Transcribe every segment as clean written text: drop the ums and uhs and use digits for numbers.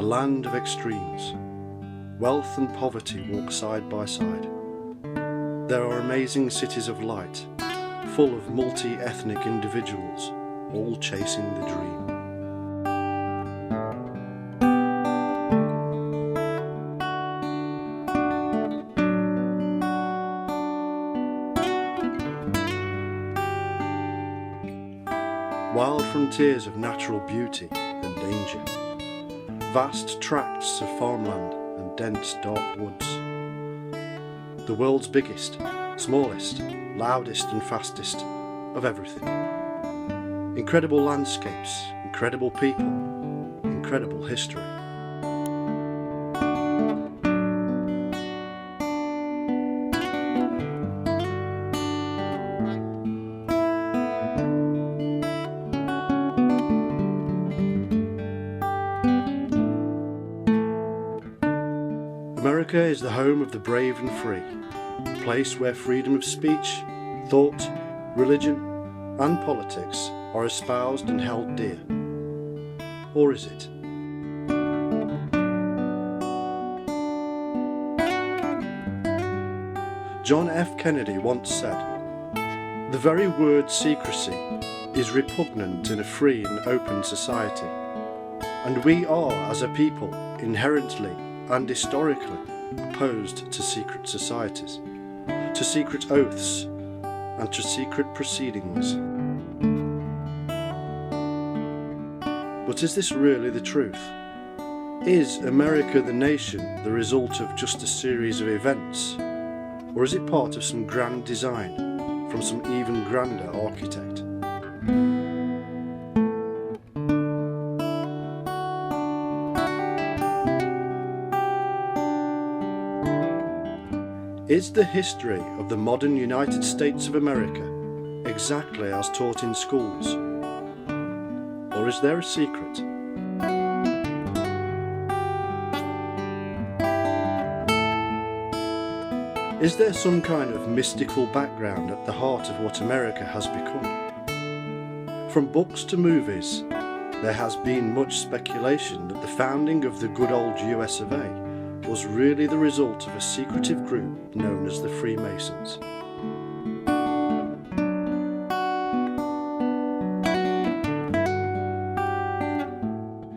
land of extremes. Wealth and poverty walk side by side. There are amazing cities of light, full of multi-ethnic individuals, all chasing the dream. Wild frontiers of natural beauty and danger. Vast tracts of farmland and dense dark woods. The world's biggest, smallest, loudest and fastest of everything. Incredible landscapes, incredible people, incredible history. America is the home of the brave and free, a place where freedom of speech, thought, religion and politics are espoused and held dear. Or is it? John F. Kennedy once said, "The very word secrecy is repugnant in a free and open society, and we are, as a people, inherently and historically opposed to secret societies, to secret oaths, and to secret proceedings." But is this really the truth? Is America the nation the result of just a series of events? Or is it part of some grand design from some even grander architect? Is the history of the modern United States of America exactly as taught in schools? Or is there a secret? Is there some kind of mystical background at the heart of what America has become? From books to movies, there has been much speculation that the founding of the good old US of A was really the result of a secretive group known as the Freemasons.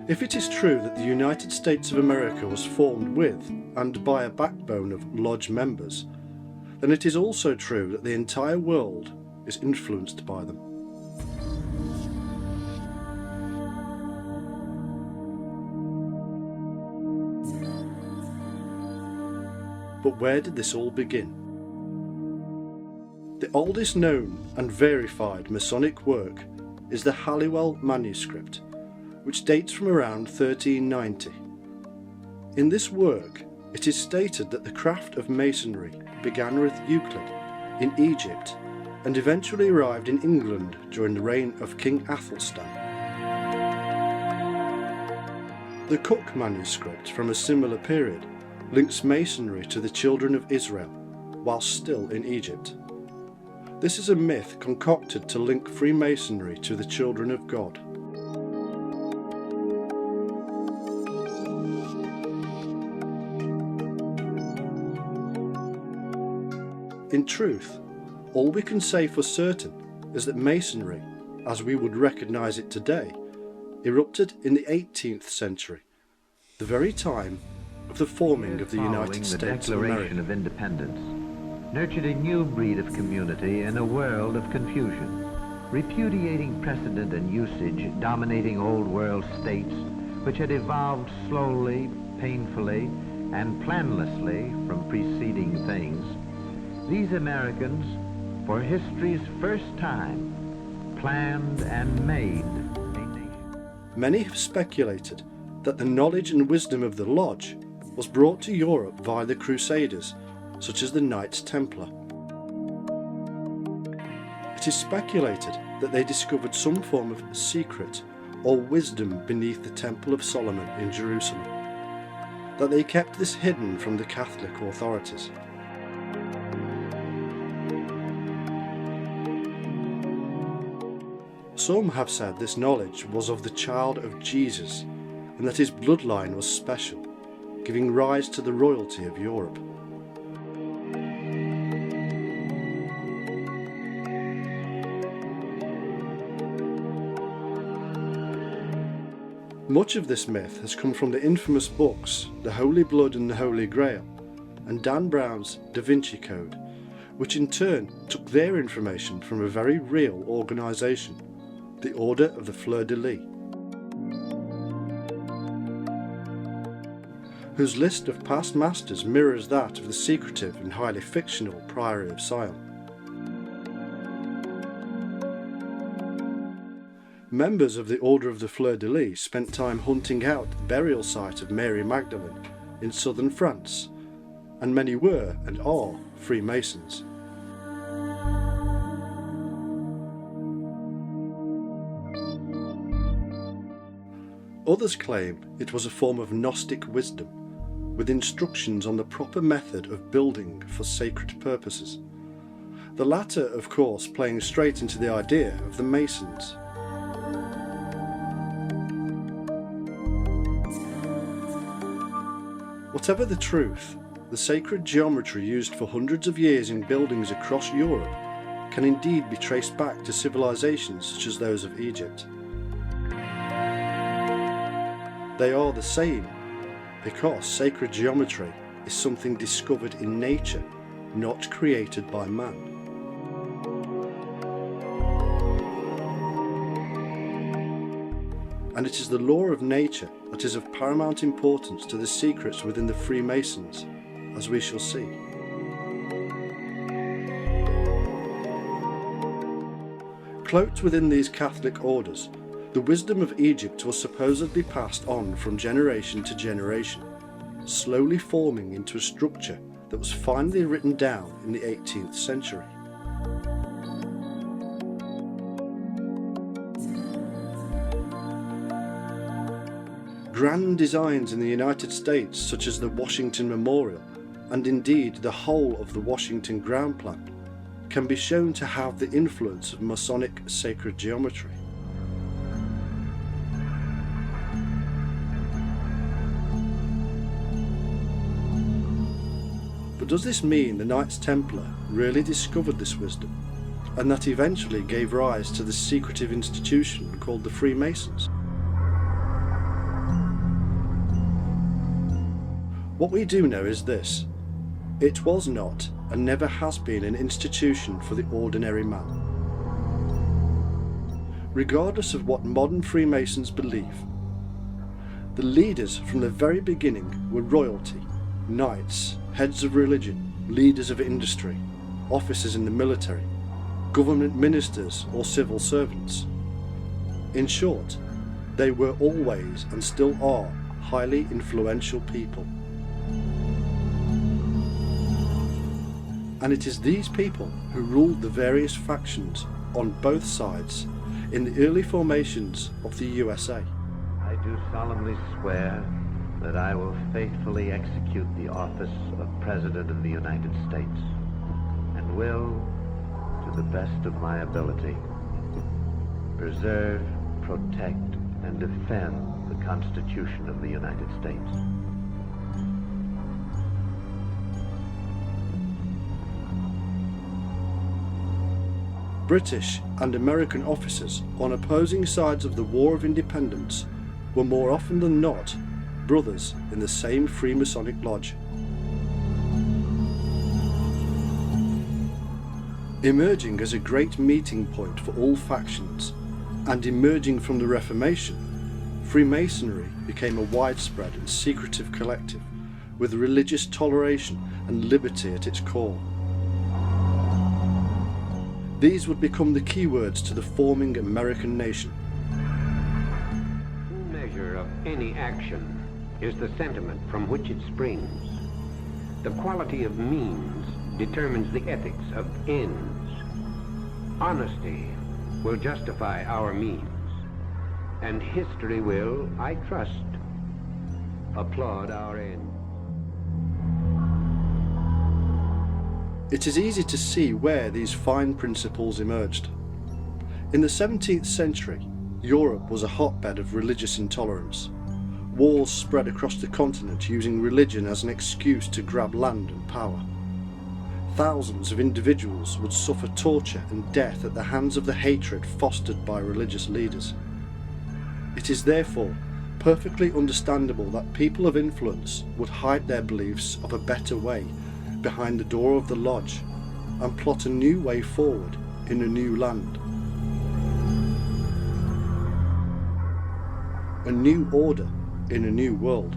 If it is true that the United States of America was formed with and by a backbone of lodge members, then it is also true that the entire world is influenced by them. But where did this all begin? The oldest known and verified Masonic work is the Halliwell manuscript, which dates from around 1390. In this work, it is stated that the craft of Masonry began with Euclid in Egypt and eventually arrived in England during the reign of King Athelstan. The Cook manuscript from a similar period links Masonry to the children of Israel while still in Egypt. This is a myth concocted to link Freemasonry to the children of God. In truth, all we can say for certain is that Masonry, as we would recognise it today, erupted in the 18th century, the very time of the forming of the United States of America. The Declaration of Independence nurtured a new breed of community in a world of confusion, repudiating precedent and usage dominating old world states which had evolved slowly, painfully, and planlessly from preceding things. These Americans, for history's first time, planned and made a nation. Many have speculated that the knowledge and wisdom of the Lodge was brought to Europe via the Crusaders, such as the Knights Templar. It is speculated that they discovered some form of secret or wisdom beneath the Temple of Solomon in Jerusalem, that they kept this hidden from the Catholic authorities. Some have said this knowledge was of the child of Jesus, in that his bloodline was special, giving rise to the royalty of Europe. Much of this myth has come from the infamous books The Holy Blood and the Holy Grail and Dan Brown's Da Vinci Code, which in turn took their information from a very real organisation, the Order of the Fleur-de-Lis, whose list of past masters mirrors that of the secretive and highly fictional Priory of Sion. Members of the Order of the Fleur-de-Lis spent time hunting out the burial site of Mary Magdalene in southern France, and many were and are Freemasons. Others claim it was a form of Gnostic wisdom, with instructions on the proper method of building for sacred purposes. The latter, of course, playing straight into the idea of the Masons. Whatever the truth, the sacred geometry used for hundreds of years in buildings across Europe can indeed be traced back to civilizations such as those of Egypt. They are the same because sacred geometry is something discovered in nature, not created by man. And it is the law of nature that is of paramount importance to the secrets within the Freemasons, as we shall see. Cloaked within these Catholic orders, the wisdom of Egypt was supposedly passed on from generation to generation, slowly forming into a structure that was finally written down in the 18th century. Grand designs in the United States, such as the Washington Memorial, and indeed the whole of the Washington Ground Plan, can be shown to have the influence of Masonic sacred geometry. But does this mean the Knights Templar really discovered this wisdom, and that eventually gave rise to the secretive institution called the Freemasons? What we do know is this: it was not and never has been an institution for the ordinary man. Regardless of what modern Freemasons believe, the leaders from the very beginning were royalty, knights, heads of religion, leaders of industry, officers in the military, government ministers or civil servants. In short, they were always and still are highly influential people. And it is these people who ruled the various factions on both sides in the early formations of the USA. I do solemnly swear that I will faithfully execute the office of President of the United States and will, to the best of my ability, preserve, protect, and defend the Constitution of the United States. British and American officers on opposing sides of the War of Independence were more often than not brothers in the same Freemasonic lodge. Emerging as a great meeting point for all factions, and emerging from the Reformation, Freemasonry became a widespread and secretive collective with religious toleration and liberty at its core. These would become the keywords to the forming American nation. The measure of any action is the sentiment from which it springs. The quality of means determines the ethics of ends. Honesty will justify our means, and history will, I trust, applaud our end. It is easy to see where these fine principles emerged. In the 17th century, Europe was a hotbed of religious intolerance. wars spread across the continent using religion as an excuse to grab land and power. Thousands of individuals would suffer torture and death at the hands of the hatred fostered by religious leaders. It is therefore perfectly understandable that people of influence would hide their beliefs of a better way behind the door of the lodge and plot a new way forward in a new land. A new order in a new world.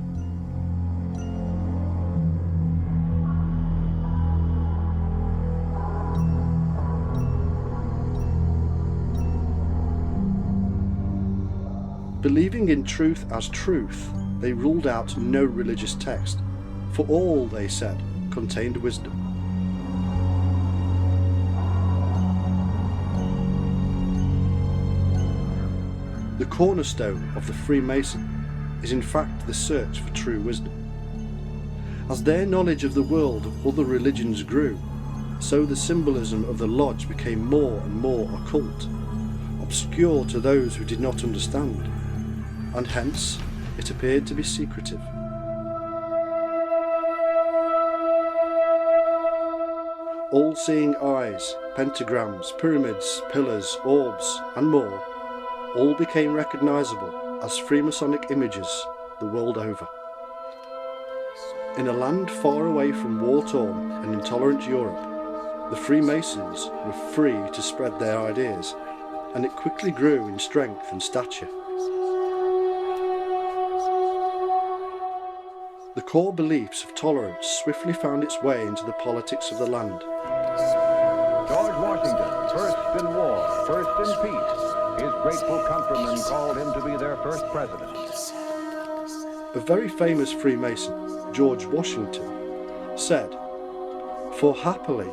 Believing in truth as truth, they ruled out no religious text, for all, they said, contained wisdom. The cornerstone of the Freemason is in fact the search for true wisdom. As their knowledge of the world of other religions grew, so the symbolism of the lodge became more and more occult, obscure to those who did not understand, and hence it appeared to be secretive. All-seeing eyes, pentagrams, pyramids, pillars, orbs, and more, all became recognisable as Freemasonic images the world over. In a land far away from war-torn and intolerant Europe, the Freemasons were free to spread their ideas, and it quickly grew in strength and stature. The core beliefs of tolerance swiftly found its way into the politics of the land. George Washington, first in war, first in peace. His grateful countrymen called him to be their first president. A very famous Freemason, George Washington, said, "For happily,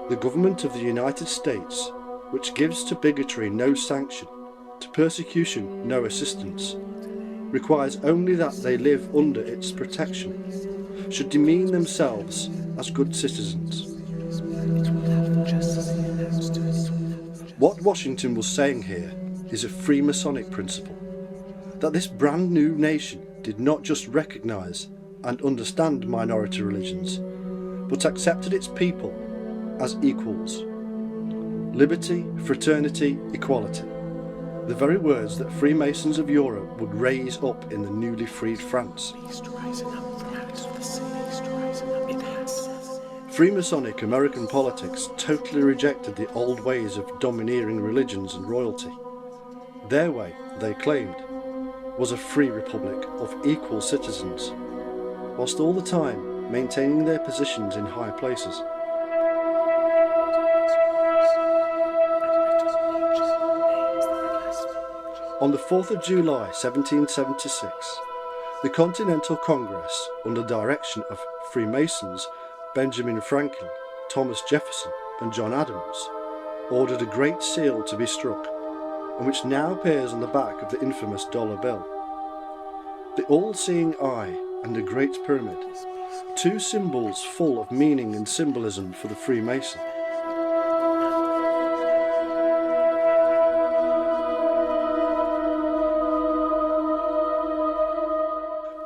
the government of the United States, which gives to bigotry no sanction, to persecution no assistance, requires only that they live under its protection, should demean themselves as good citizens." What Washington was saying here is a Freemasonic principle, that this brand new nation did not just recognise and understand minority religions, but accepted its people as equals. Liberty, fraternity, equality. The very words that Freemasons of Europe would raise up in the newly freed France. Freemasonic American politics totally rejected the old ways of domineering religions and royalty. Their way, they claimed, was a free republic of equal citizens, whilst all the time maintaining their positions in high places. On the 4th of July 1776, the Continental Congress, under direction of Freemasons Benjamin Franklin, Thomas Jefferson and John Adams, ordered a great seal to be struck, and which now appears on the back of the infamous dollar bill. The all-seeing eye and the Great Pyramid, two symbols full of meaning and symbolism for the Freemason.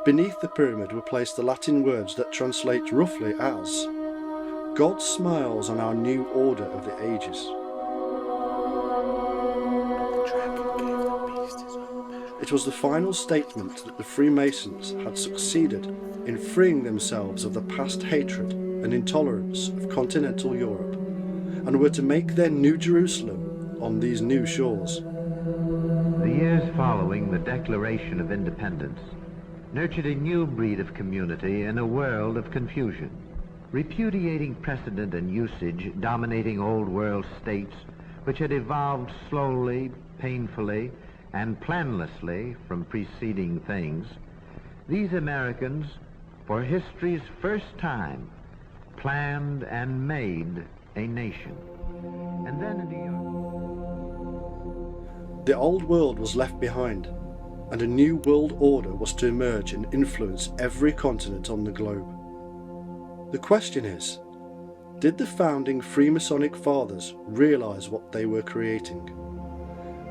Beneath the pyramid were placed the Latin words that translate roughly as, "God smiles on our new order of the ages." It was the final statement that the Freemasons had succeeded in freeing themselves of the past hatred and intolerance of continental Europe, and were to make their New Jerusalem on these new shores. The years following the Declaration of Independence nurtured a new breed of community in a world of confusion, repudiating precedent and usage dominating old world states which had evolved slowly, painfully, and planlessly from preceding things. These Americans, for history's first time, planned and made a nation. And then in New York, the old world was left behind, and a new world order was to emerge and influence every continent on the globe. The question is, did the founding Freemasonic fathers realise what they were creating?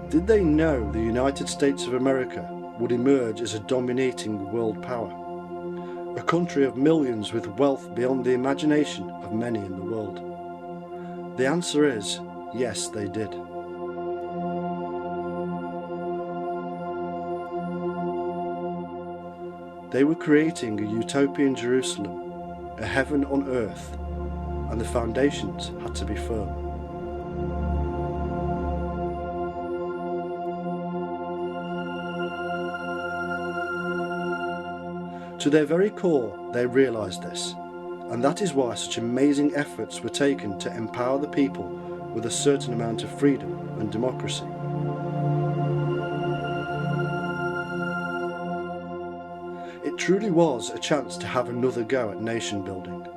Did they know the United States of America would emerge as a dominating world power, a country of millions with wealth beyond the imagination of many in the world? The answer is yes, they did. They were creating a utopian Jerusalem, a heaven on earth, and the foundations had to be firm. To their very core, they realised this, and that is why such amazing efforts were taken to empower the people with a certain amount of freedom and democracy. It truly was a chance to have another go at nation building,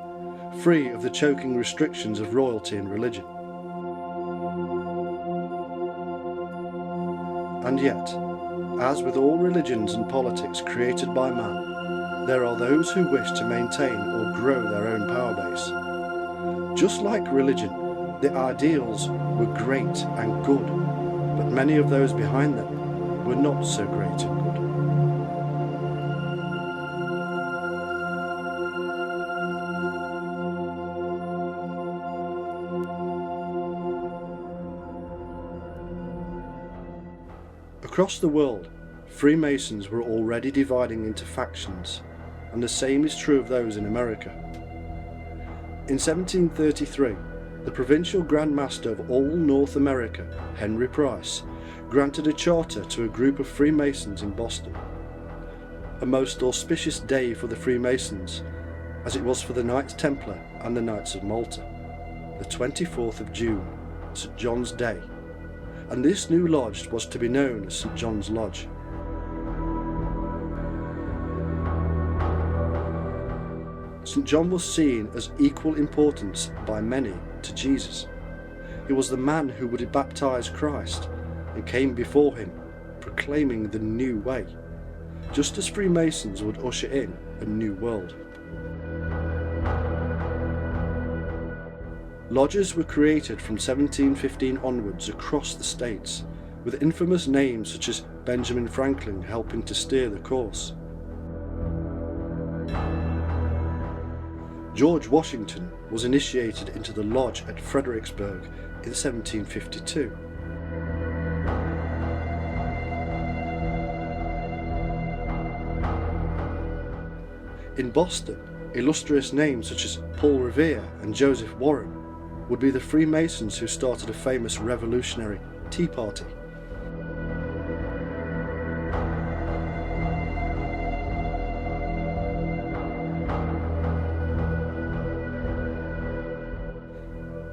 free of the choking restrictions of royalty and religion. And yet, as with all religions and politics created by man, there are those who wish to maintain or grow their own power base. Just like religion, the ideals were great and good, but many of those behind them were not so great and good. Across the world, Freemasons were already dividing into factions, and the same is true of those in America. In 1733, the provincial Grand Master of all North America, Henry Price, granted a charter to a group of Freemasons in Boston. A most auspicious day for the Freemasons, as it was for the Knights Templar and the Knights of Malta, the 24th of June, St. John's Day, and this new lodge was to be known as St. John's Lodge. St. John was seen as equal importance by many to Jesus. He was the man who would baptize Christ and came before him, proclaiming the new way, just as Freemasons would usher in a new world. Lodges were created from 1715 onwards across the states, with infamous names such as Benjamin Franklin helping to steer the course. George Washington was initiated into the lodge at Fredericksburg in 1752. In Boston, illustrious names such as Paul Revere and Joseph Warren would be the Freemasons who started a famous revolutionary Tea Party.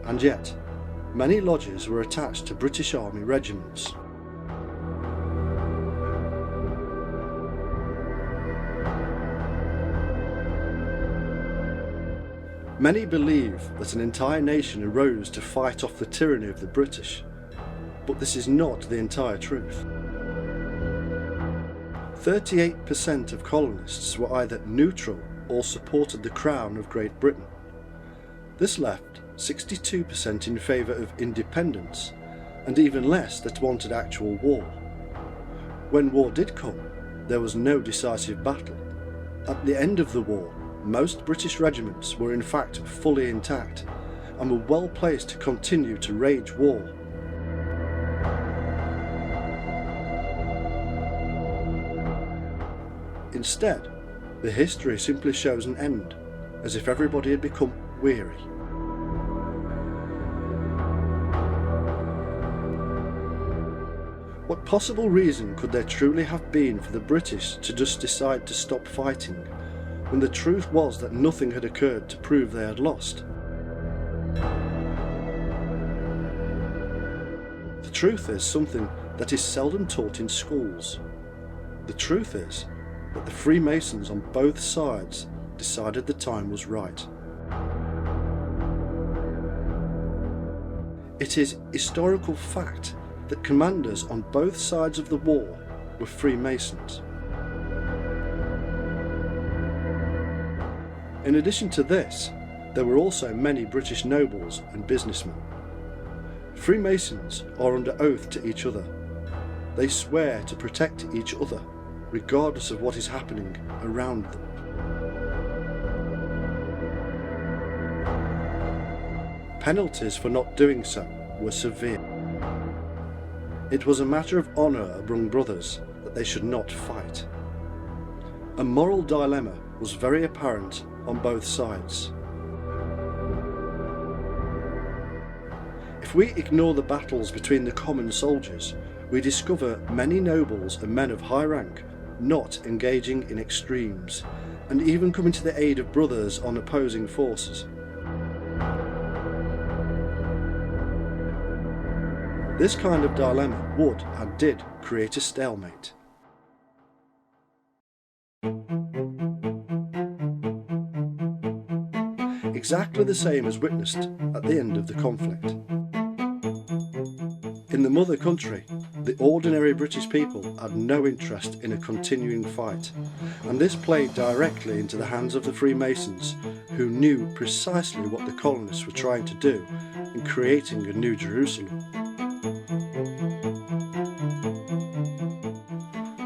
And yet, many lodges were attached to British Army regiments. Many believe that an entire nation arose to fight off the tyranny of the British, but this is not the entire truth. 38% of colonists were either neutral or supported the Crown of Great Britain. This left 62% in favour of independence, and even less that wanted actual war. When war did come, there was no decisive battle. At the end of the war, most British regiments were in fact fully intact and were well placed to continue to wage war. Instead, the history simply shows an end, as if everybody had become weary. What possible reason could there truly have been for the British to just decide to stop fighting, when the truth was that nothing had occurred to prove they had lost? The truth is something that is seldom taught in schools. The truth is that the Freemasons on both sides decided the time was right. It is historical fact that commanders on both sides of the war were Freemasons. In addition to this, there were also many British nobles and businessmen. Freemasons are under oath to each other. They swear to protect each other, regardless of what is happening around them. Penalties for not doing so were severe. It was a matter of honour among brothers that they should not fight. A moral dilemma was very apparent on both sides. If we ignore the battles between the common soldiers, we discover many nobles and men of high rank not engaging in extremes, and even coming to the aid of brothers on opposing forces. This kind of dilemma would and did create a stalemate. Exactly the same as witnessed at the end of the conflict. In the mother country, the ordinary British people had no interest in a continuing fight, and this played directly into the hands of the Freemasons, who knew precisely what the colonists were trying to do in creating a new Jerusalem.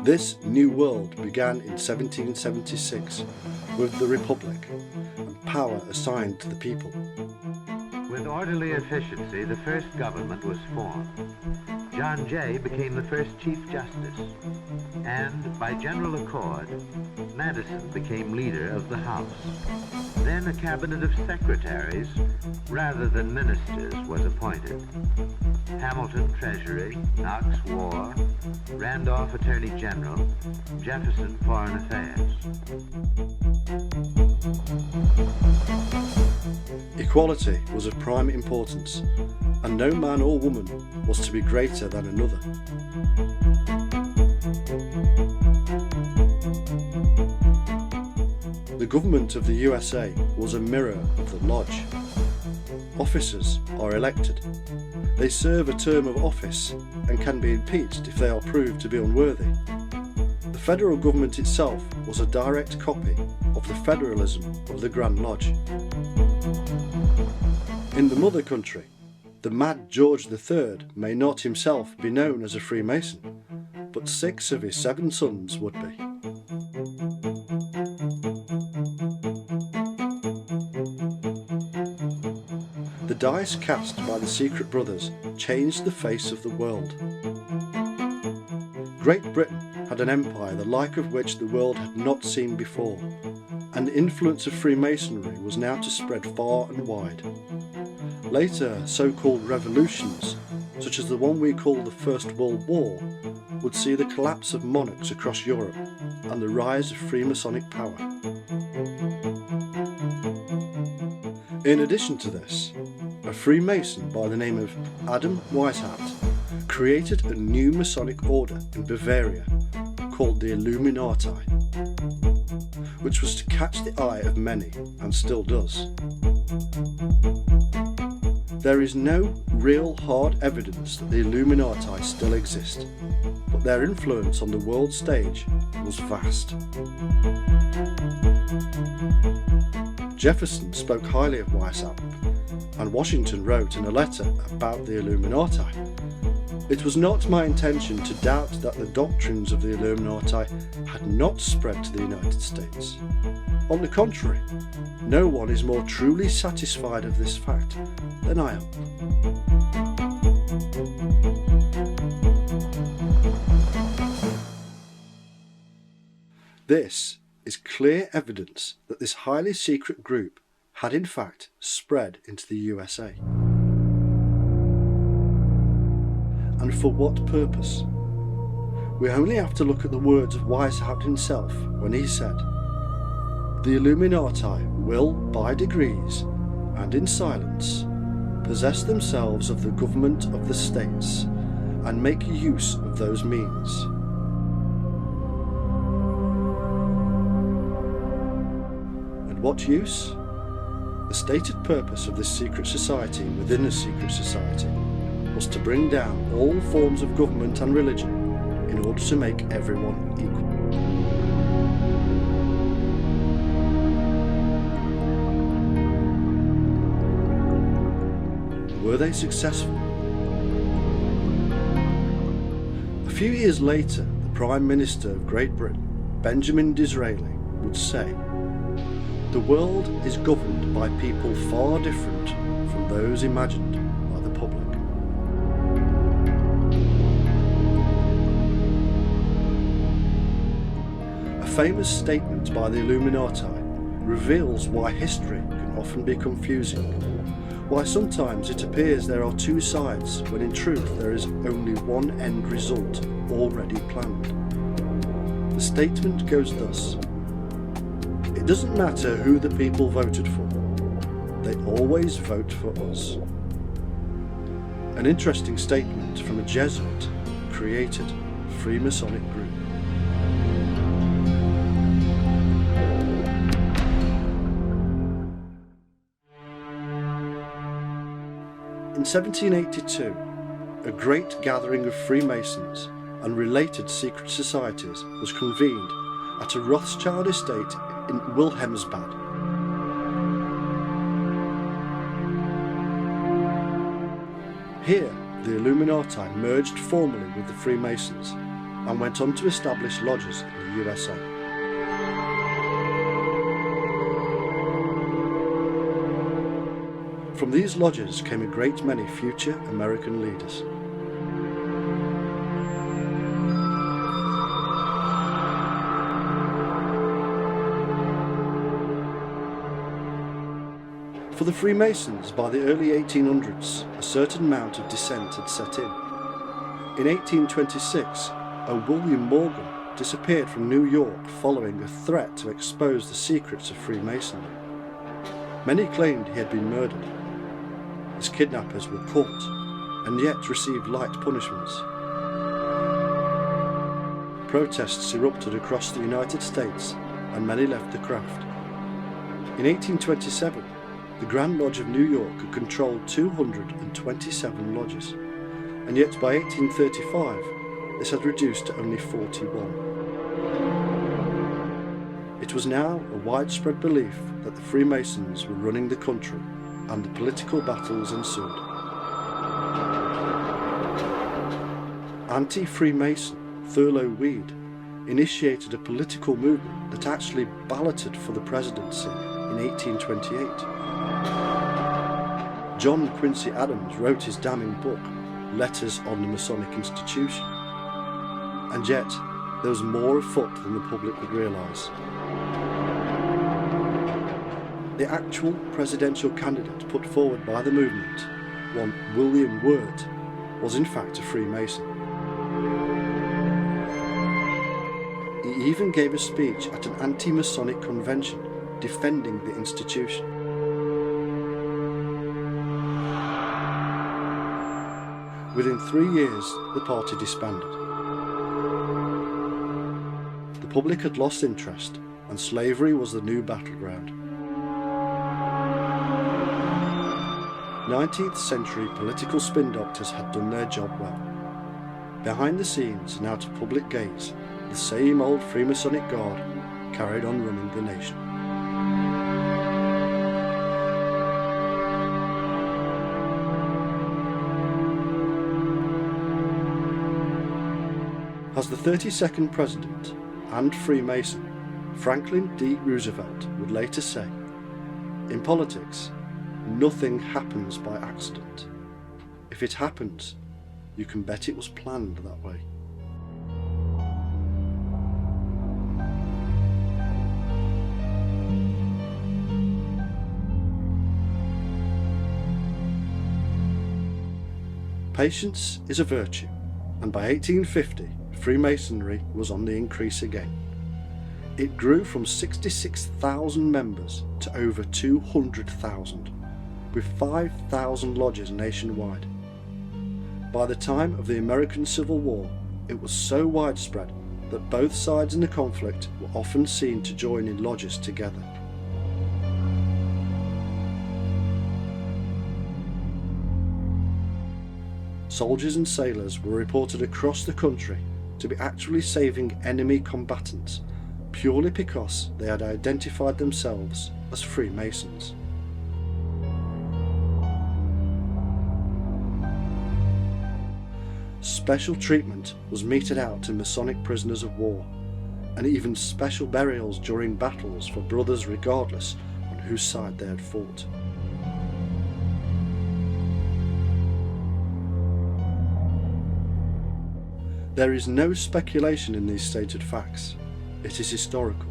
This new world began in 1776 with the Republic and power assigned to the people. With orderly efficiency, the first government was formed. John Jay became the first Chief Justice, and by general accord, Madison became leader of the House. Then a cabinet of secretaries, rather than ministers, was appointed. Hamilton, Treasury; Knox, War; Randolph, Attorney General; Jefferson, Foreign Affairs. Equality was of prime importance, and no man or woman was to be greater than another. The government of the USA was a mirror of the Lodge. Officers are elected. They serve a term of office and can be impeached if they are proved to be unworthy. The federal government itself was a direct copy of the federalism of the Grand Lodge. In the mother country, the mad George III may not himself be known as a Freemason, but 6 of his 7 sons would be. The dice cast by the secret brothers changed the face of the world. Great Britain had an empire the like of which the world had not seen before, and the influence of Freemasonry was now to spread far and wide. Later so-called revolutions, such as the one we call the First World War, would see the collapse of monarchs across Europe and the rise of Freemasonic power. In addition to this, a Freemason by the name of Adam Weishaupt created a new Masonic order in Bavaria called the Illuminati, which was to catch the eye of many and still does. There is no real hard evidence that the Illuminati still exist, but their influence on the world stage was vast. Jefferson spoke highly of Weishaupt, and Washington wrote in a letter about the Illuminati. It was not my intention to doubt that the doctrines of the Illuminati had not spread to the United States. On the contrary, no one is more truly satisfied of this fact than I am. This is clear evidence that this highly secret group had in fact spread into the USA. And for what purpose? We only have to look at the words of Weishaupt himself when he said, "The Illuminati will, by degrees and in silence, possess themselves of the government of the states and make use of those means." And what use? The stated purpose of this secret society within a secret society was to bring down all forms of government and religion in order to make everyone equal. Were they successful? A few years later, the Prime Minister of Great Britain, Benjamin Disraeli, would say, "The world is governed by people far different from those imagined by the public." A famous statement by the Illuminati reveals why history can often be confusing, why sometimes it appears there are two sides when in truth there is only one end result already planned. The statement goes thus: "It doesn't matter who the people voted for, they always vote for us." An interesting statement from a Jesuit who created a Freemasonic group. In 1782, a great gathering of Freemasons and related secret societies was convened at a Rothschild estate in Wilhelmsbad. Here, the Illuminati merged formally with the Freemasons and went on to establish lodges in the USA. From these lodges came a great many future American leaders. For the Freemasons, by the early 1800s, a certain amount of dissent had set in. In 1826, a William Morgan disappeared from New York following a threat to expose the secrets of Freemasonry. Many claimed he had been murdered. His kidnappers were caught and yet received light punishments. Protests erupted across the United States and many left the craft. In 1827, the Grand Lodge of New York had controlled 227 lodges, and yet by 1835 this had reduced to only 41. It was now a widespread belief that the Freemasons were running the country, and the political battles ensued. Anti-Freemason Thurlow Weed initiated a political movement that actually balloted for the presidency in 1828. John Quincy Adams wrote his damning book, Letters on the Masonic Institution. And yet, there was more afoot than the public would realise. The actual presidential candidate put forward by the movement, one William Wirt, was in fact a Freemason. He even gave a speech at an anti-Masonic convention defending the institution. Within 3 years, the party disbanded. The public had lost interest, and slavery was the new battleground. 19th century political spin doctors had done their job well. Behind the scenes and out of public gaze, the same old Freemasonic guard carried on running the nation. As the 32nd President and Freemason, Franklin D. Roosevelt would later say, "In politics, nothing happens by accident. If it happens, you can bet it was planned that way." Patience is a virtue, and by 1850, Freemasonry was on the increase again. It grew from 66,000 members to over 200,000, with 5,000 lodges nationwide. By the time of the American Civil War, it was so widespread that both sides in the conflict were often seen to join in lodges together. Soldiers and sailors were reported across the country to be actually saving enemy combatants purely because they had identified themselves as Freemasons. special treatment was meted out to Masonic prisoners of war, and even special burials during battles for brothers regardless on whose side they had fought. There is no speculation in these stated facts. It is historical.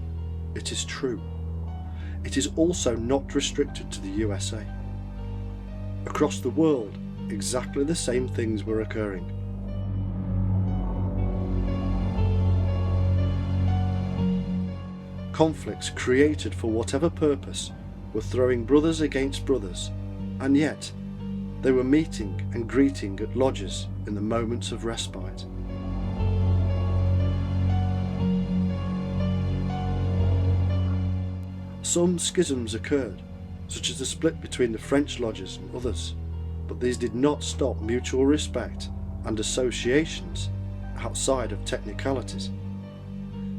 It is true. It is also not restricted to the USA. Across the world, exactly the same things were occurring. Conflicts created for whatever purpose were throwing brothers against brothers, and yet they were meeting and greeting at lodges in the moments of respite. Some schisms occurred, such as the split between the French lodges and others, but these did not stop mutual respect and associations outside of technicalities.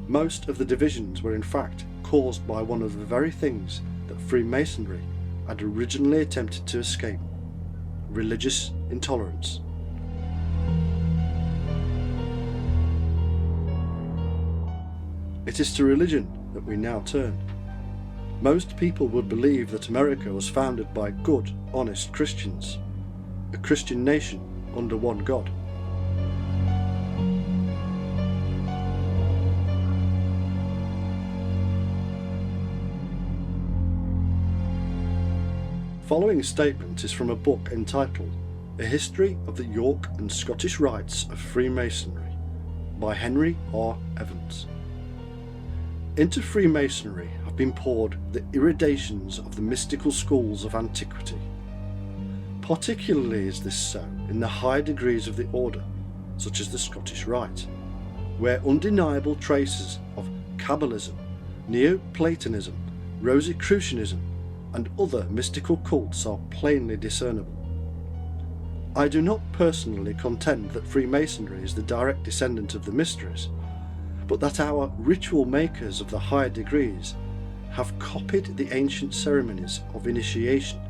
Most of the divisions were in fact caused by one of the very things that Freemasonry had originally attempted to escape: religious intolerance. It is to religion that we now turn. Most people would believe that America was founded by good, honest Christians, a Christian nation under one God. Following statement is from a book entitled A History of the York and Scottish Rites of Freemasonry by Henry R. Evans. Into Freemasonry have been poured the iridations of the mystical schools of antiquity. Particularly is this so in the high degrees of the order, such as the Scottish Rite, where undeniable traces of Kabbalism, Neoplatonism, Rosicrucianism, and other mystical cults are plainly discernible. I do not personally contend that Freemasonry is the direct descendant of the mysteries, but that our ritual makers of the higher degrees have copied the ancient ceremonies of initiation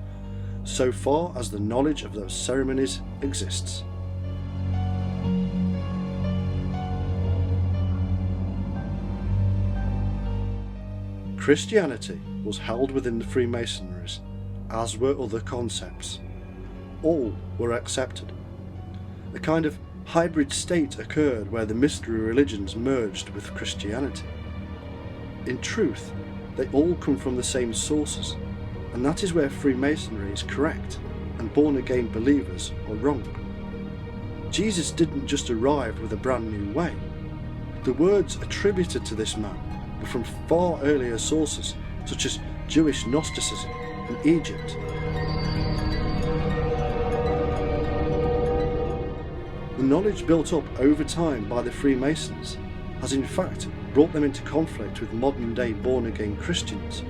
so far as the knowledge of those ceremonies exists. Christianity was held within the Freemasonries, as were other concepts. All were accepted. A kind of hybrid state occurred where the mystery religions merged with Christianity. In truth, they all come from the same sources, and that is where Freemasonry is correct and born-again believers are wrong. Jesus didn't just arrive with a brand new way. The words attributed to this man were from far earlier sources, such as Jewish Gnosticism in Egypt. The knowledge built up over time by the Freemasons has in fact brought them into conflict with modern-day born-again Christians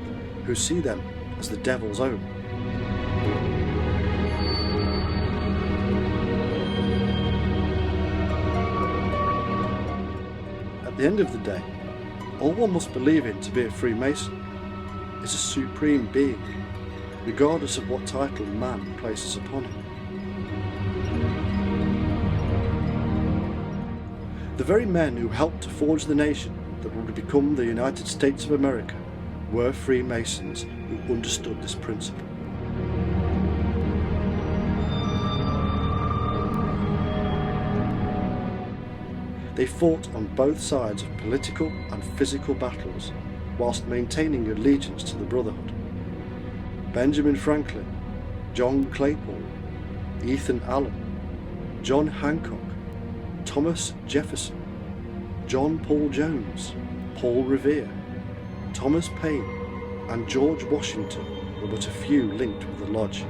who see them as the devil's own. At the end of the day, all one must believe in to be a Freemason is a supreme being, regardless of what title man places upon him. The very men who helped to forge the nation that would become the United States of America were Freemasons who understood this principle. They fought on both sides of political and physical battles whilst maintaining allegiance to the Brotherhood. Benjamin Franklin, John Claypool, Ethan Allen, John Hancock, Thomas Jefferson, John Paul Jones, Paul Revere, Thomas Paine, and George Washington were but a few linked with the lodge.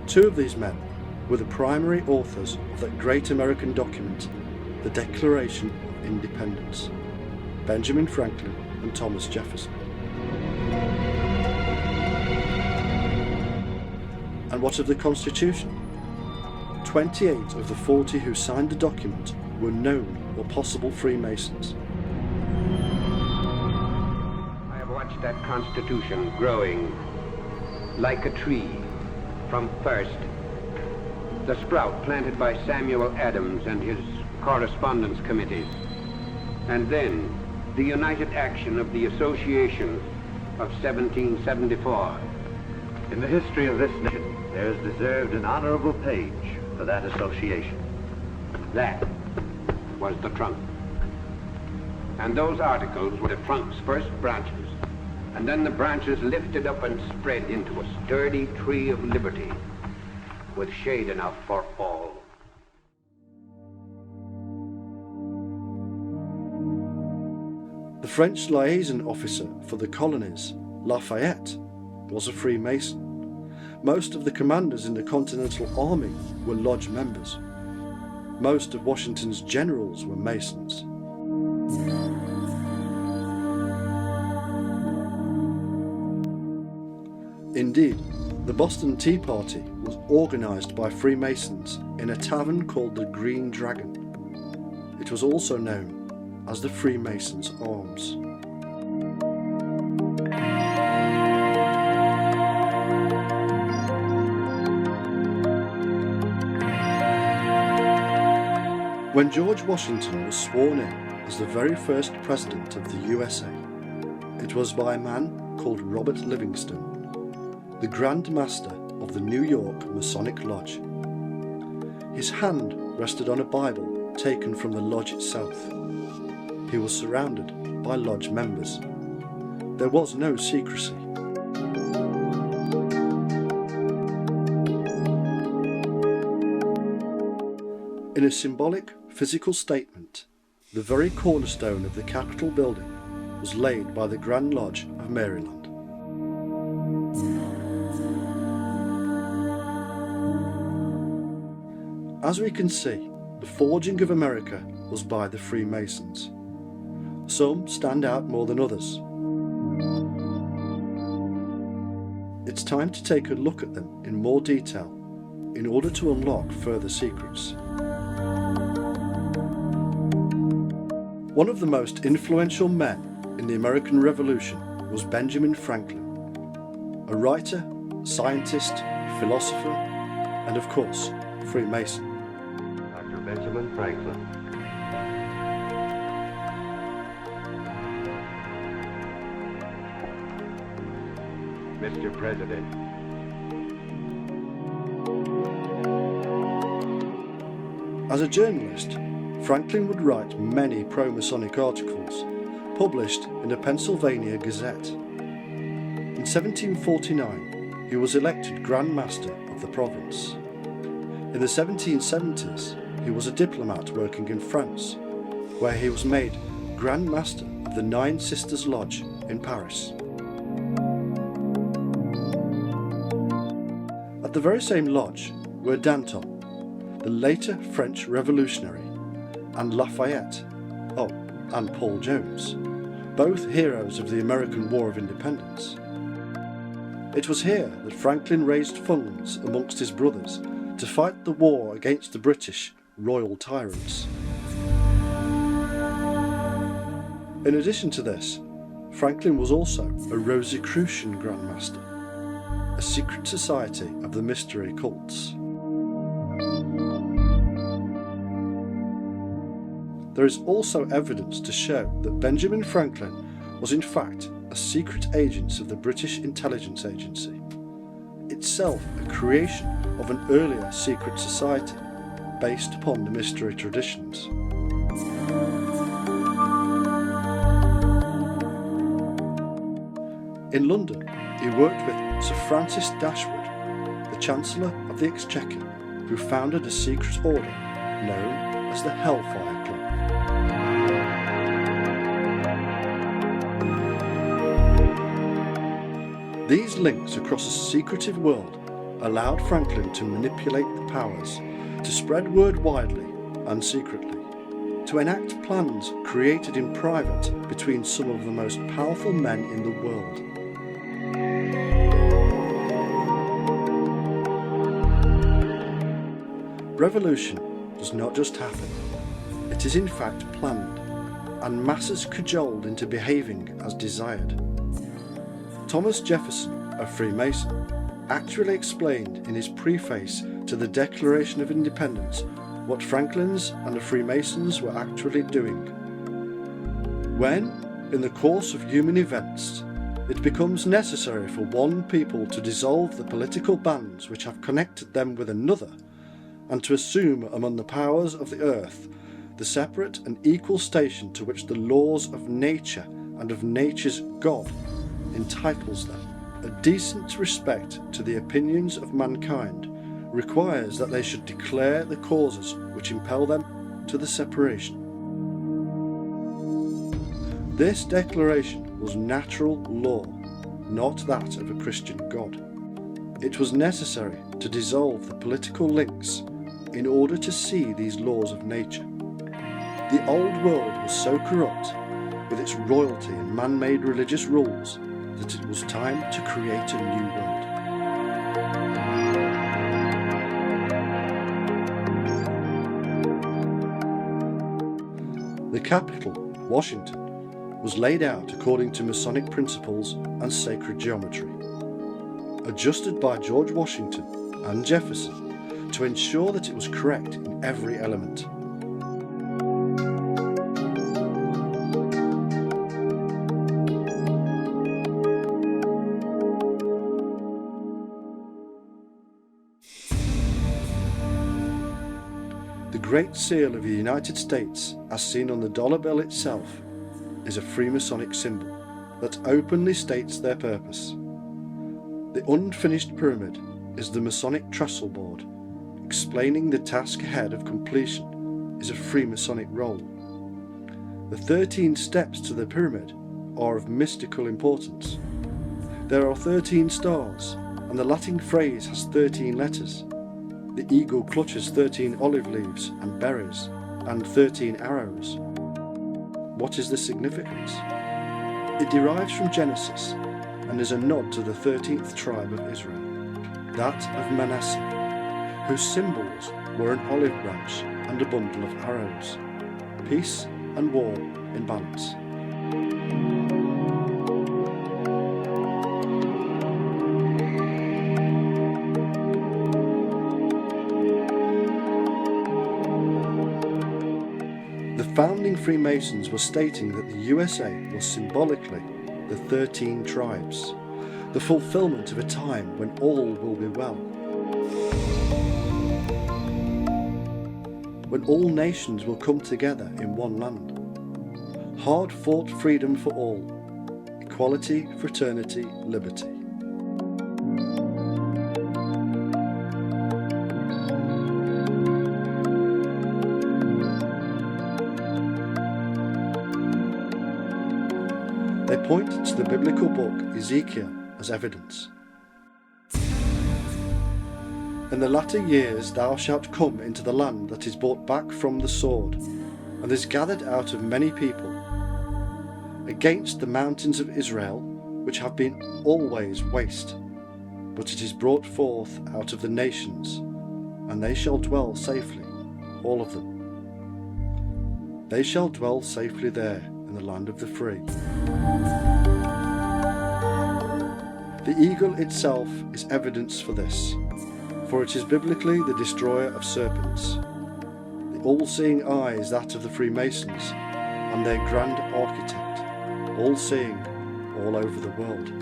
Two of these men were the primary authors of that great American document, the Declaration of Independence: Benjamin Franklin and Thomas Jefferson. And what of the Constitution? 28 of the 40 who signed the document were known or possible Freemasons. I have watched that Constitution growing like a tree from first the sprout planted by Samuel Adams and his correspondence committees, and then the united action of the Association of 1774. In the history of this nation, there is deserved an honorable page for that association. That was the trunk. And those articles were the trunk's first branches, and then the branches lifted up and spread into a sturdy tree of liberty with shade enough for all. The French liaison officer for the colonies, Lafayette, was a Freemason. Most of the commanders in the Continental Army were Lodge members. Most of Washington's generals were Masons. Indeed, the Boston Tea Party was organised by Freemasons in a tavern called the Green Dragon. It was also known as the Freemasons' Arms. When George Washington was sworn in as the very first president of the USA, it was by a man called Robert Livingston, the Grand Master of the New York Masonic Lodge. His hand rested on a Bible taken from the lodge itself. He was surrounded by lodge members. There was no secrecy. In a symbolic physical statement, the very cornerstone of the Capitol building was laid by the Grand Lodge of Maryland. As we can see, the forging of America was by the Freemasons. Some stand out more than others. It's time to take a look at them in more detail in order to unlock further secrets. One of the most influential men in the American Revolution was Benjamin Franklin, a writer, scientist, philosopher, and of course, Freemason. Dr. Benjamin Franklin. Mr. President. As a journalist, Franklin would write many pro-Masonic articles, published in the Pennsylvania Gazette. In 1749, he was elected Grand Master of the province. In the 1770s, he was a diplomat working in France, where he was made Grand Master of the Nine Sisters Lodge in Paris. At the very same lodge were Danton, the later French revolutionary, and Lafayette, and Paul Jones, both heroes of the American War of Independence. It was here that Franklin raised funds amongst his brothers to fight the war against the British royal tyrants. In addition to this, Franklin was also a Rosicrucian Grand Master, a secret society of the mystery cults. There is also evidence to show that Benjamin Franklin was in fact a secret agent of the British Intelligence Agency, itself a creation of an earlier secret society based upon the mystery traditions. In London, he worked with Sir Francis Dashwood, the Chancellor of the Exchequer, who founded a secret order known as the Hellfire Club. These links across a secretive world allowed Franklin to manipulate the powers, to spread word widely and secretly, to enact plans created in private between some of the most powerful men in the world. Revolution does not just happen, it is in fact planned, and masses cajoled into behaving as desired. Thomas Jefferson, a Freemason, actually explained in his preface to the Declaration of Independence what Franklin's and the Freemasons were actually doing. When, in the course of human events, it becomes necessary for one people to dissolve the political bands which have connected them with another, and to assume among the powers of the earth the separate and equal station to which the laws of nature and of nature's God entitles them, a decent respect to the opinions of mankind requires that they should declare the causes which impel them to the separation. This declaration was natural law, not that of a Christian God. It was necessary to dissolve the political links in order to see these laws of nature. The old world was so corrupt, with its royalty and man-made religious rules, that it was time to create a new world. The capital, Washington, was laid out according to Masonic principles and sacred geometry, adjusted by George Washington and Jefferson to ensure that it was correct in every element. The Great Seal of the United States, as seen on the dollar bill itself, is a Freemasonic symbol that openly states their purpose. The unfinished pyramid is the Masonic trestle board, explaining the task ahead of completion is a Freemasonic role. The 13 steps to the pyramid are of mystical importance. There are 13 stars, and the Latin phrase has 13 letters. The eagle clutches 13 olive leaves and berries, and 13 arrows. What is the significance? It derives from Genesis and is a nod to the 13th tribe of Israel, that of Manasseh, whose symbols were an olive branch and a bundle of arrows, peace and war in balance. The founding Freemasons were stating that the USA was symbolically the 13 tribes, the fulfillment of a time when all will be well, when all nations will come together in one land. Hard-fought freedom for all, equality, fraternity, liberty. They point to the biblical book Ezekiel as evidence. In the latter years thou shalt come into the land that is bought back from the sword, and is gathered out of many people, against the mountains of Israel, which have been always waste, but it is brought forth out of the nations, and they shall dwell safely, all of them. They shall dwell safely there, in the land of the free. The eagle itself is evidence for this, for it is biblically the destroyer of serpents. The all-seeing eye is that of the Freemasons, and their grand architect, all-seeing all over the world.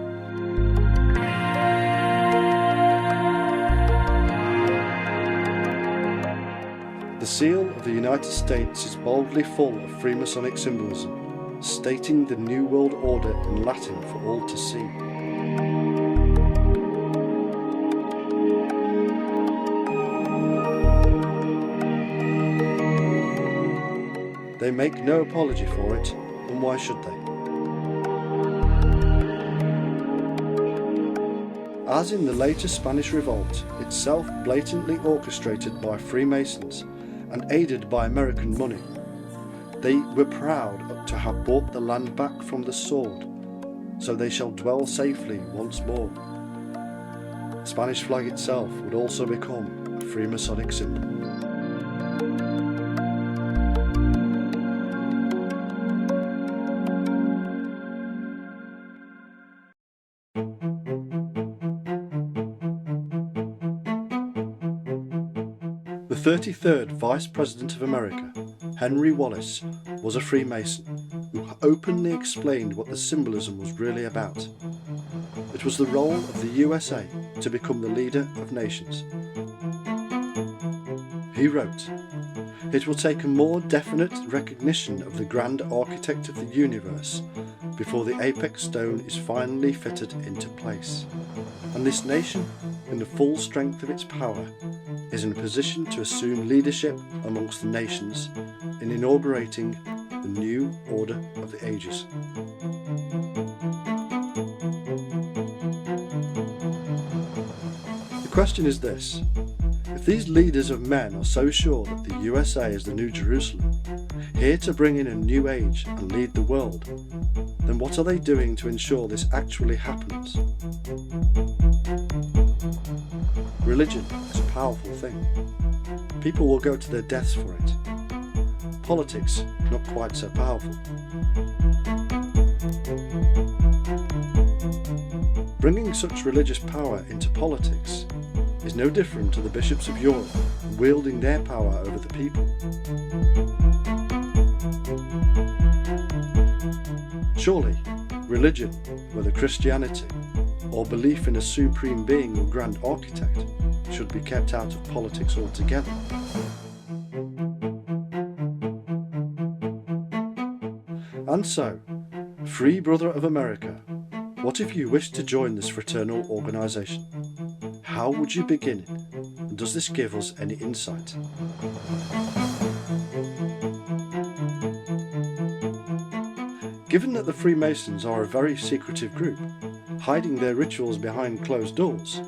The seal of the United States is boldly full of Freemasonic symbolism, stating the New World Order in Latin for all to see. They make no apology for it, and why should they? As in the later Spanish Revolt, itself blatantly orchestrated by Freemasons and aided by American money, they were proud to have bought the land back from the sword, so they shall dwell safely once more. The Spanish flag itself would also become a Freemasonic symbol. The 33rd Vice President of America, Henry Wallace, was a Freemason who openly explained what the symbolism was really about. It was the role of the USA to become the leader of nations. He wrote, "It will take a more definite recognition of the grand architect of the universe before the apex stone is finally fitted into place. And this nation, in the full strength of its power, is in a position to assume leadership amongst the nations in inaugurating the new order of the ages." The question is this: if these leaders of men are so sure that the USA is the new Jerusalem, here to bring in a new age and lead the world, then what are they doing to ensure this actually happens? Religion is a powerful thing. People will go to their deaths for it. Politics, not quite so powerful. Bringing such religious power into politics is no different to the bishops of Europe wielding their power over the people. Surely, religion, whether Christianity or belief in a supreme being or grand architect, should be kept out of politics altogether. And so, free brother of America, what if you wish to join this fraternal organisation? How would you begin? And does this give us any insight? Given that the Freemasons are a very secretive group, hiding their rituals behind closed doors,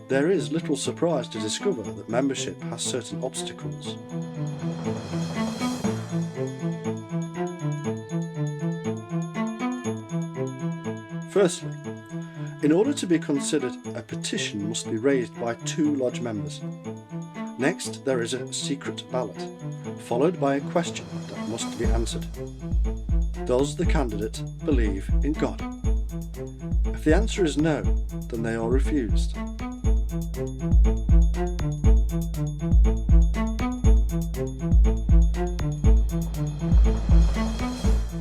there is little surprise to discover that membership has certain obstacles. Firstly, in order to be considered, a petition must be raised by 2 lodge members. Next, there is a secret ballot, followed by a question that must be answered. Does the candidate believe in God? If the answer is no, then they are refused.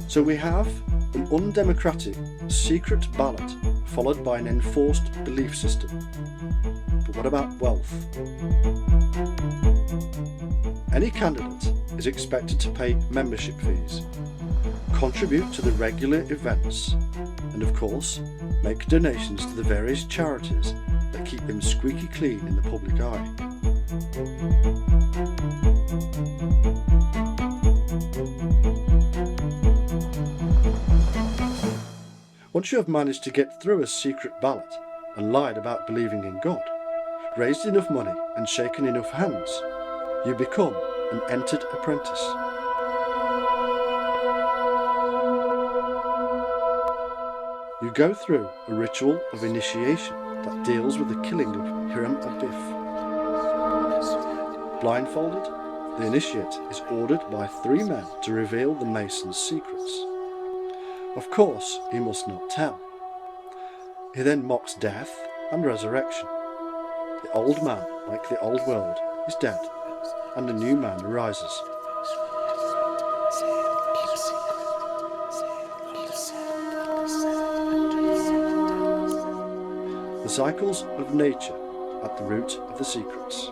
So we have an undemocratic, secret ballot followed by an enforced belief system. But what about wealth? Any candidate is expected to pay membership fees, contribute to the regular events, and of course, make donations to the various charities that keep him squeaky clean in the public eye. Once you have managed to get through a secret ballot and lied about believing in God, raised enough money and shaken enough hands, you become an entered apprentice. You go through a ritual of initiation that deals with the killing of Hiram Abif. Blindfolded, the initiate is ordered by 3 men to reveal the Mason's secrets. Of course, he must not tell. He then mocks death and resurrection. The old man, like the old world, is dead, and a new man arises. The cycles of nature at the root of the secrets.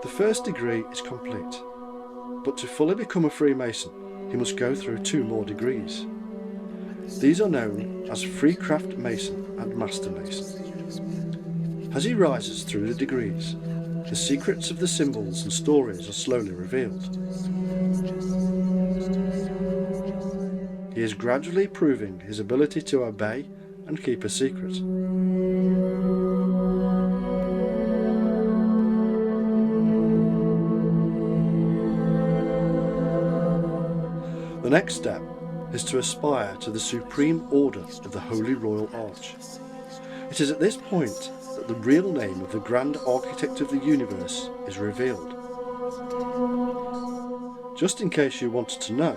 The first degree is complete, but to fully become a Freemason, he must go through 2 more degrees. These are known as Freecraft Mason and Master Mason. As he rises through the degrees, the secrets of the symbols and stories are slowly revealed. He is gradually proving his ability to obey and keep a secret. The next step is to aspire to the supreme order of the Holy Royal Arch. It is at this point that the real name of the grand architect of the universe is revealed. Just in case you wanted to know,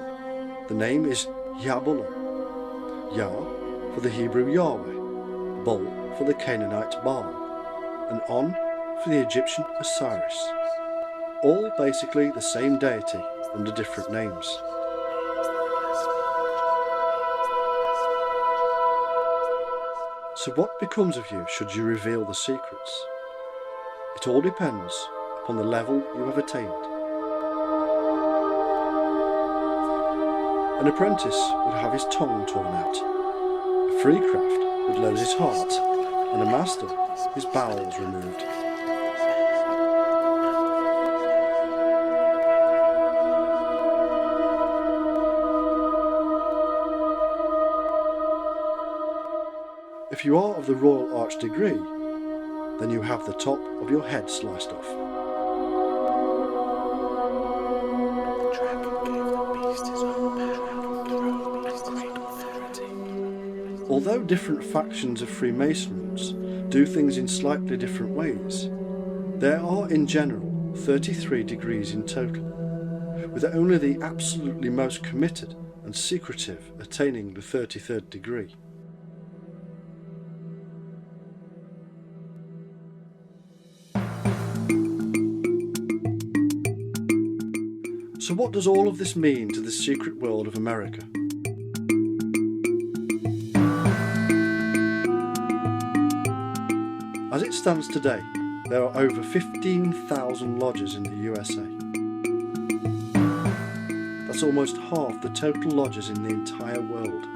the name is Yahbullah. Yah for the Hebrew Yahweh, Bul for the Canaanite Baal, and On for the Egyptian Osiris. all basically the same deity under different names. So what becomes of you should you reveal the secrets? It all depends upon the level you have attained. An apprentice would have his tongue torn out, a free craft would lose his heart, and a master his bowels removed. If you are of the Royal Arch degree, then you have the top of your head sliced off. Although different factions of Freemasons do things in slightly different ways, there are in general 33 degrees in total, with only the absolutely most committed and secretive attaining the 33rd degree. So what does all of this mean to the secret world of America? As it stands today, there are over 15,000 lodges in the USA. That's almost half the total lodges in the entire world.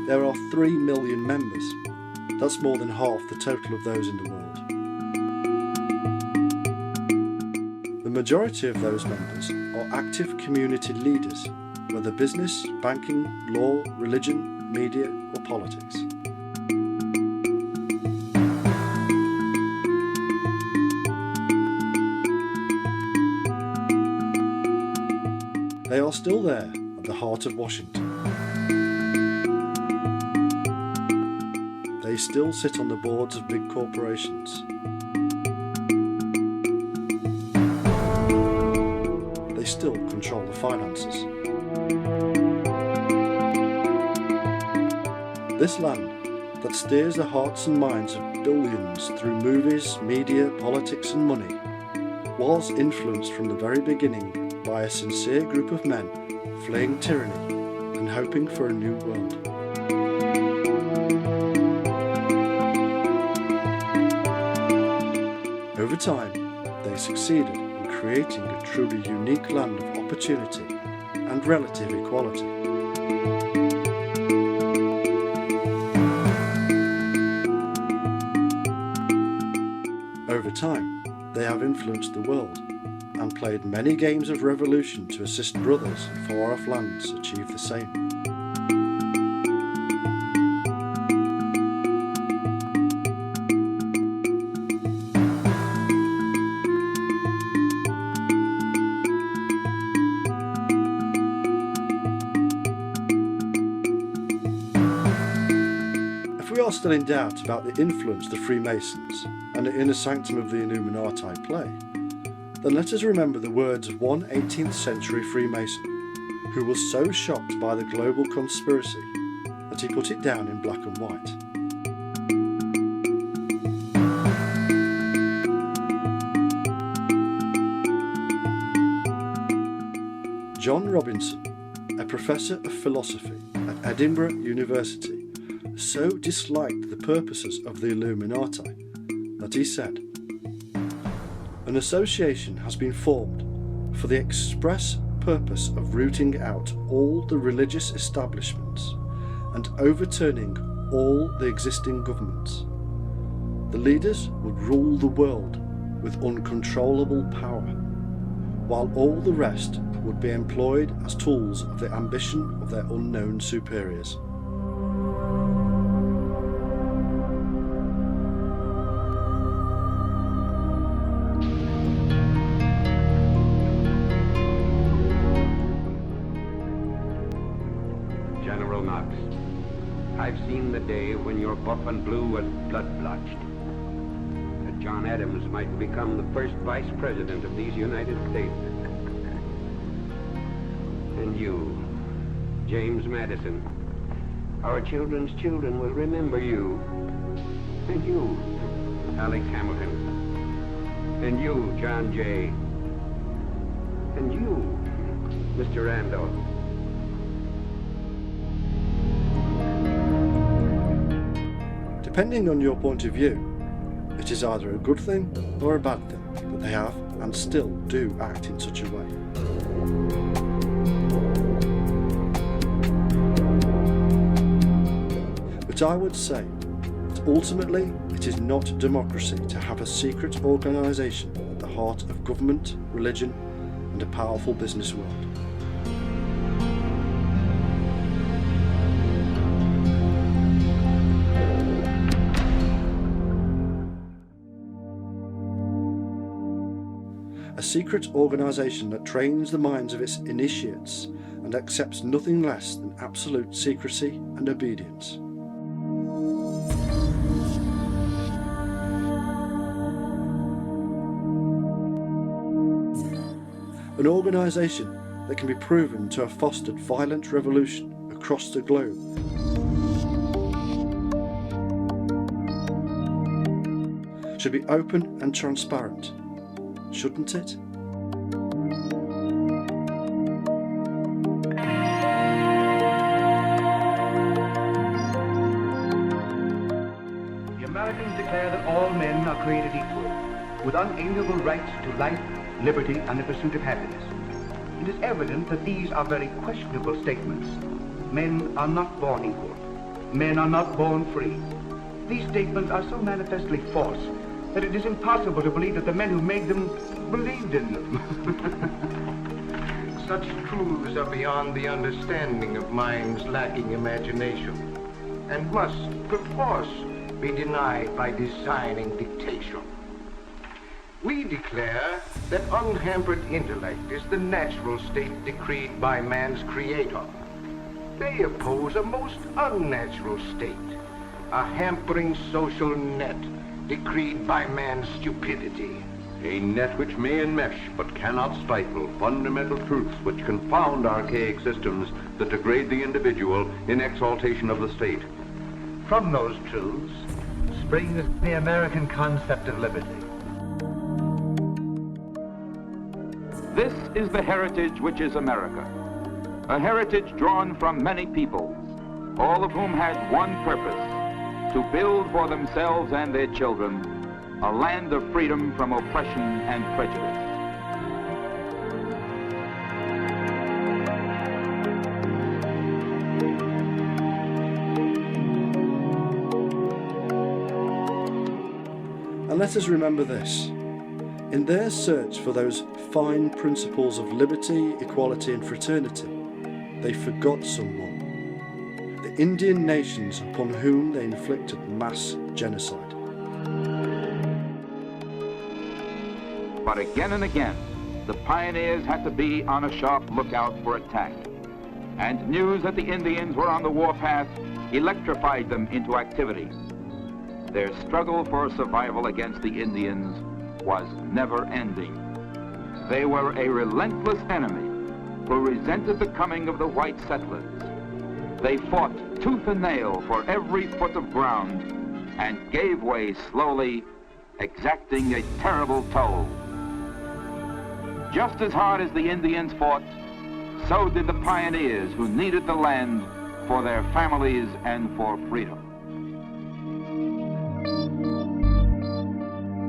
There are 3 million members. That's more than half the total of those in the world. The majority of those members are active community leaders, whether business, banking, law, religion, media, or politics. They are still there at the heart of Washington. They still sit on the boards of big corporations. They still control the finances. This land that steers the hearts and minds of billions through movies, media, politics and money was influenced from the very beginning by a sincere group of men fleeing tyranny and hoping for a new world. Over time, they succeeded in creating a truly unique land of opportunity and relative equality. Over time, they have influenced the world and played many games of revolution to assist brothers in far-off lands achieve the same. If we are still in doubt about the influence the Freemasons and the inner sanctum of the Illuminati play, then let us remember the words of one 18th century Freemason who was so shocked by the global conspiracy that he put it down in black and white. John Robinson, a professor of philosophy at Edinburgh University, so disliked the purposes of the Illuminati that he said, "An association has been formed for the express purpose of rooting out all the religious establishments and overturning all the existing governments. The leaders would rule the world with uncontrollable power, while all the rest would be employed as tools of the ambition of their unknown superiors." General Knox, I've seen the day when your buff and blue was blood-blotched. That John Adams might become the first vice president of these United States. And you, James Madison, our children's children will remember you And you, Alex Hamilton. And you, John Jay. And you, Mr. Randolph. Depending on your point of view, it is either a good thing or a bad thing that they have and still do act in such a way. But I would say that ultimately it is not democracy to have a secret organisation at the heart of government, religion and a powerful business world. A secret organisation that trains the minds of its initiates and accepts nothing less than absolute secrecy and obedience. An organisation that can be proven to have fostered violent revolution across the globe. Should be open and transparent, shouldn't it? The Americans declare that all men are created equal, with unalienable rights to life, liberty, and the pursuit of happiness. It is evident that these are very questionable statements. Men are not born equal. Men are not born free. These statements are so manifestly false that it is impossible to believe that the men who made them believed in them. Such truths are beyond the understanding of minds lacking imagination, and must, perforce, be denied by designing dictation. We declare that unhampered intellect is the natural state decreed by man's creator. They oppose a most unnatural state, a hampering social net decreed by man's stupidity. A net which may enmesh but cannot stifle fundamental truths which confound archaic systems that degrade the individual in exaltation of the state. From those truths springs the American concept of liberty. This is the heritage which is America, a heritage drawn from many peoples, all of whom had one purpose: to build for themselves and their children a land of freedom from oppression and prejudice. And let us remember this: in their search for those fine principles of liberty, equality and fraternity, they forgot someone: the Indian nations upon whom they inflicted mass genocide. But again and again, the pioneers had to be on a sharp lookout for attack. And news that the Indians were on the warpath electrified them into activity. Their struggle for survival against the Indians was never ending. They were a relentless enemy who resented the coming of the white settlers. They fought tooth and nail for every foot of ground and gave way slowly, exacting a terrible toll. Just as hard as the Indians fought, so did the pioneers who needed the land for their families and for freedom.